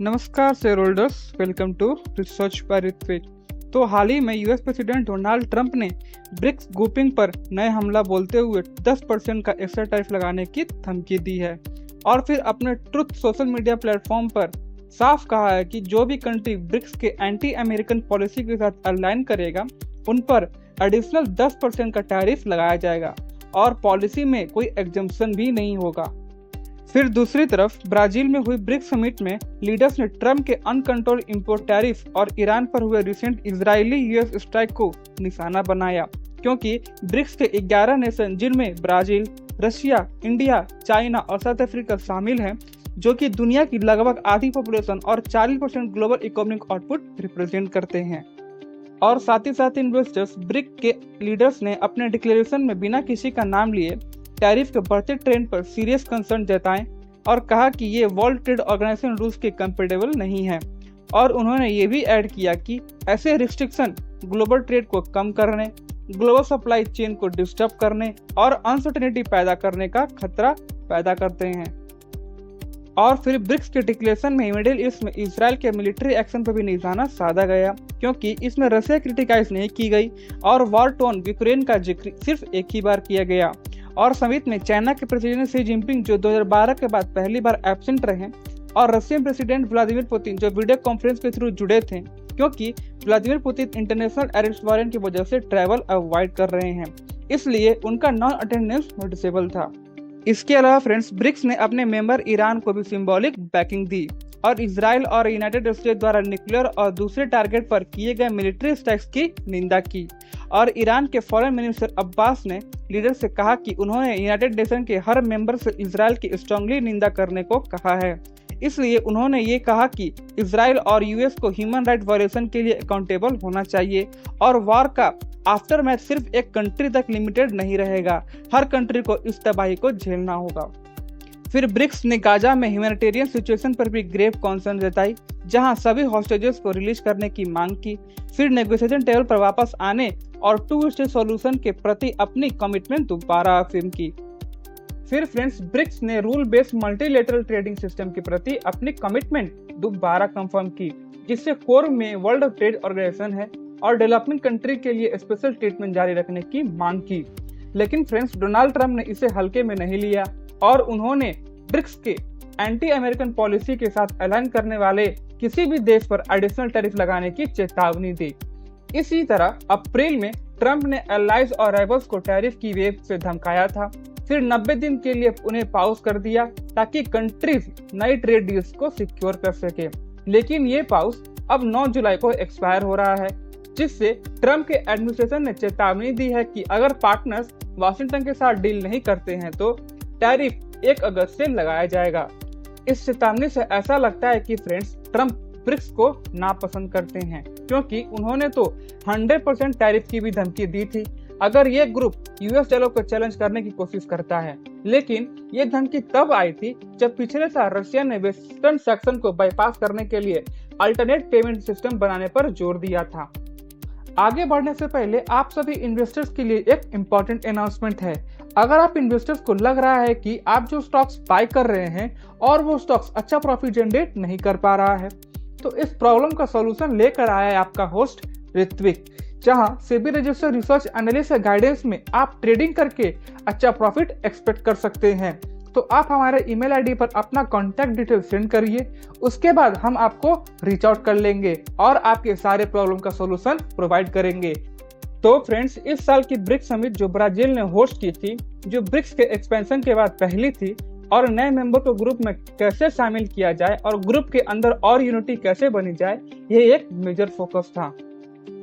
नमस्कार share holders, welcome to research by Ritvik. तो हाल ही में यूएस प्रेसिडेंट डोनाल्ड ट्रंप ने ब्रिक्स ग्रुपिंग पर नए हमला बोलते हुए 10% का एक्स्ट्रा टैरिफ लगाने की धमकी दी है और फिर अपने ट्रुथ सोशल मीडिया प्लेटफॉर्म पर साफ कहा है कि जो भी कंट्री ब्रिक्स के एंटी अमेरिकन पॉलिसी के साथ अलाइन करेगा उन पर एडिशनल 10% का टैरिफ लगाया जाएगा और पॉलिसी में कोई एग्जम्पशन भी नहीं होगा। फिर दूसरी तरफ ब्राजील में हुई ब्रिक्स समिट में लीडर्स ने ट्रंप के अनकंट्रोल इंपोर्ट टैरिफ और ईरान पर हुए रिसेंट इजरायली यूएस स्ट्राइक को निशाना बनाया, क्योंकि ब्रिक्स के 11 नेशन जिनमें ब्राजील, रशिया, इंडिया, चाइना और साउथ अफ्रीका शामिल हैं, जो कि दुनिया की लगभग आधी पॉपुलेशन और 40% ग्लोबल इकोनॉमिक आउटपुट रिप्रेजेंट करते हैं। और साथ ही साथ इन्वेस्टर्स ब्रिक के लीडर्स ने अपने डिक्लेरेशन में बिना किसी का नाम लिए टैरिफ के बढ़ते ट्रेंड पर सीरियस कंसर्न जताएं और कहा कि ये वर्ल्ड ट्रेड ऑर्गेनाइजेशन रूल्स के कंपेटेबल नहीं है। और उन्होंने ये भी ऐड किया कि ऐसे रिस्ट्रिक्शन ग्लोबल ट्रेड को कम करने, ग्लोबल सप्लाई चेन को डिस्टर्ब करने और अनसर्टेनिटी पैदा करने का खतरा पैदा करते हैं। और फिर ब्रिक्स के डिक्लेरेशन में मिडिल ईस्ट में इजराइल के मिलिट्री एक्शन पर भी निशाना साधा गया, क्योंकि इसमें रशिया क्रिटिसाइज नहीं की गई और वॉर टोन यूक्रेन का जिक्र सिर्फ एक ही बार किया गया। और समिट में चाइना के प्रेसिडेंट शी जिनपिंग जो 2012 के बाद पहली बार एब्सेंट रहे और रशियन प्रेसिडेंट व्लादिमीर पुतिन जो वीडियो कॉन्फ्रेंस के थ्रू जुड़े थे, क्योंकि Vladimir Putin international arrest warrant की वजह से ट्रैवल अवॉइड कर रहे हैं, इसलिए उनका नॉन अटेंडेंस नोटिसेबल था। इसके अलावा फ्रेंड्स, ब्रिक्स ने अपने मेंबर ईरान को भी सिंबॉलिक बैकिंग दी और इजराइल और यूनाइटेड स्टेट्स द्वारा न्यूक्लियर और दूसरे टारगेट पर किए गए मिलिट्री स्ट्राइक्स की निंदा की। और ईरान के फॉरेन मिनिस्टर अब्बास ने लीडर से कहा कि उन्होंने यूनाइटेड नेशन के हर मेंबर से इजराइल की स्ट्रांगली निंदा करने को कहा है। इसलिए उन्होंने ये कहा कि इजराइल और यूएस को ह्यूमन राइट वायलेशन के लिए अकाउंटेबल होना चाहिए और वॉर का आफ्टर मैच सिर्फ एक कंट्री तक लिमिटेड नहीं रहेगा, हर कंट्री को इस तबाही को झेलना होगा। फिर ब्रिक्स ने गाजा में ह्यूमैनिटेरियन सिचुएशन पर भी ग्रेव कंसर्न जताई, जहां सभी हॉस्टेजेस को रिलीज करने की मांग की। फिर नेगोशिएशन टेबल पर वापस आने और 2 स्टेट सॉल्यूशन के प्रति अपनी कमिटमेंट दोबारा अफर्म की। फिर फ्रेंड्स, ब्रिक्स ने rule based multilateral trading system के प्रति अपनी कमिटमेंट दोबारा कंफर्म की, जिससे कोर में वर्ल्ड ट्रेड ऑर्गेनाइजेशन है और डेवलपिंग कंट्री के लिए स्पेशल ट्रीटमेंट जारी रखने की मांग की। लेकिन फ्रेंड्स, डोनाल्ड ट्रंप ने इसे हल्के में नहीं लिया और उन्होंने ब्रिक्स के एंटी अमेरिकन पॉलिसी के साथ अलाइन करने वाले किसी भी देश पर एडिशनल टैरिफ लगाने की चेतावनी दी। इसी तरह अप्रैल में ट्रंप ने एलाइज और राइवल्स को टैरिफ की वेव से धमकाया था, फिर 90 दिन के लिए उन्हें पॉज कर दिया ताकि कंट्रीज नई ट्रेड डील्स को सिक्योर कर सके। लेकिन ये पॉज अब 9 जुलाई को एक्सपायर हो रहा है, जिससे ट्रंप के एडमिनिस्ट्रेशन ने चेतावनी दी है कि अगर पार्टनर्स वाशिंगटन के साथ डील नहीं करते हैं तो टैरिफ 1 अगस्त से लगाया जाएगा। इस चेतावनी से ऐसा लगता है कि फ्रेंड्स, ट्रंप ब्रिक्स को नापसंद करते हैं, क्योंकि उन्होंने तो 100% टैरिफ की भी धमकी दी थी अगर ये ग्रुप यूएस डॉलर को चैलेंज करने की कोशिश करता है। लेकिन ये धमकी तब आई थी जब पिछले साल रशिया ने वेस्टर्न सेक्शन को बाईपास करने के लिए अल्टरनेट पेमेंट सिस्टम बनाने पर जोर दिया था। आगे बढ़ने से पहले आप सभी इन्वेस्टर्स के लिए एक इम्पॉर्टेंट अनाउंसमेंट है। अगर आप इन्वेस्टर्स को लग रहा है कि आप जो स्टॉक्स बाय कर रहे हैं और वो स्टॉक्स अच्छा प्रॉफिट जनरेट नहीं कर पा रहा है, तो इस प्रॉब्लम का सॉल्यूशन लेकर आया है आपका होस्ट ऋत्विक, जहां SEBI registered research analyst guidance में आप ट्रेडिंग करके अच्छा प्रॉफिट एक्सपेक्ट कर सकते हैं। तो आप हमारे ईमेल आईडी पर अपना कॉन्टैक्ट डिटेल सेंड करिए, उसके बाद हम आपको रीच आउट कर लेंगे और आपके सारे प्रॉब्लम का सॉल्यूशन प्रोवाइड करेंगे। तो फ्रेंड्स, इस साल की ब्रिक्स समिट जो ब्राजील ने होस्ट की थी, जो ब्रिक्स के एक्सपेंशन के बाद पहली थी, और नए मेंबर को ग्रुप में कैसे शामिल किया जाए और ग्रुप के अंदर और यूनिटी कैसे बनी जाए, ये एक मेजर फोकस था।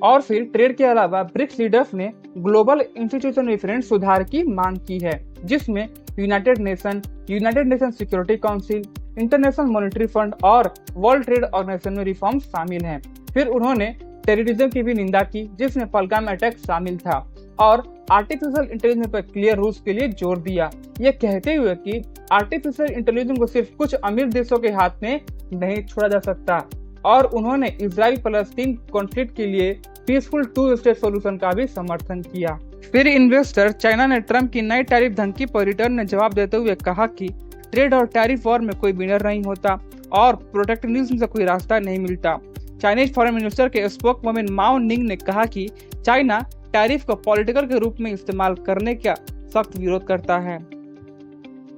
और फिर ट्रेड के अलावा ब्रिक्स लीडर्स ने ग्लोबल इंस्टीट्यूशन रिफरेंस सुधार की मांग की है, जिसमें United nation security council, international monetary fund और वर्ल्ड ट्रेड ऑर्गेनाइजेशन में रिफॉर्म शामिल हैं। फिर उन्होंने टेररिज्म की भी निंदा की, जिसमें पहलगाम अटैक शामिल था, और आर्टिफिशियल इंटेलिजेंस पर क्लियर रूल्स के लिए जोर दिया, ये कहते हुए कि आर्टिफिशियल इंटेलिजेंस को सिर्फ कुछ अमीर देशों के हाथ में नहीं छोड़ा जा सकता। और उन्होंने इजराइल फलस्तीन कॉन्फ्लिक्ट के लिए पीसफुल 2 स्टेट सॉल्यूशन का भी समर्थन किया। फिर इन्वेस्टर चाइना ने ट्रंप की नई टैरिफ धमकी पर रिटर्न में जवाब देते हुए कहा कि ट्रेड और टैरिफ वॉर में कोई विनर नहीं होता और प्रोटेक्शनिज्म से कोई रास्ता नहीं मिलता। चाइनीज फॉरेन मिनिस्टर के स्पोकवुमन माओ निंग ने कहा कि चाइना टैरिफ को पॉलिटिकल के रूप में इस्तेमाल करने का सख्त विरोध करता है।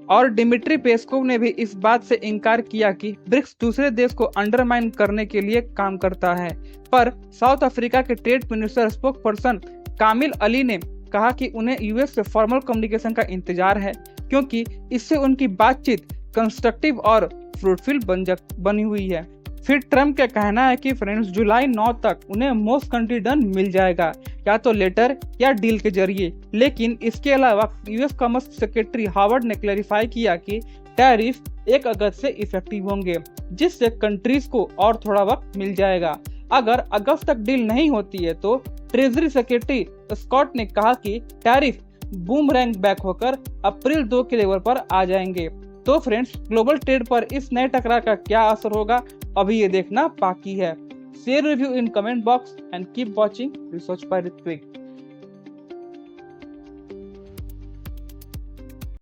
और डिमिट्री पेस्कोव ने भी इस बात से इनकार किया कि ब्रिक्स दूसरे देश को अंडरमाइन करने के लिए काम करता है। पर साउथ अफ्रीका के ट्रेड मिनिस्टर स्पोक पर्सन कामिल अली ने कहा कि उन्हें यूएस से फॉर्मल कम्युनिकेशन का इंतजार है, क्योंकि इससे उनकी बातचीत कंस्ट्रक्टिव और फ्रूटफुल बनी हुई है। फिर ट्रम्प का कहना है कि फ्रेंड्स जुलाई 9 तक उन्हें मोस्ट कंट्री डन मिल जाएगा, या तो लेटर या डील के जरिए। लेकिन इसके अलावा यूएस कॉमर्स सेक्रेटरी हार्वर्ड ने क्लैरिफाई किया कि टैरिफ 1 अगस्त से इफेक्टिव होंगे, जिससे कंट्रीज को और थोड़ा वक्त मिल जाएगा। अगर अगस्त तक डील नहीं होती है तो ट्रेजरी सेक्रेटरी स्कॉट ने कहा कि टैरिफ बूमरैंग बैक होकर अप्रैल 2 के लेवल पर आ जाएंगे। तो फ्रेंड्स, ग्लोबल ट्रेड पर इस नए टकराव का क्या असर होगा, अभी ये देखना बाकी है। Share review in comment box and keep watching research by Ritwik.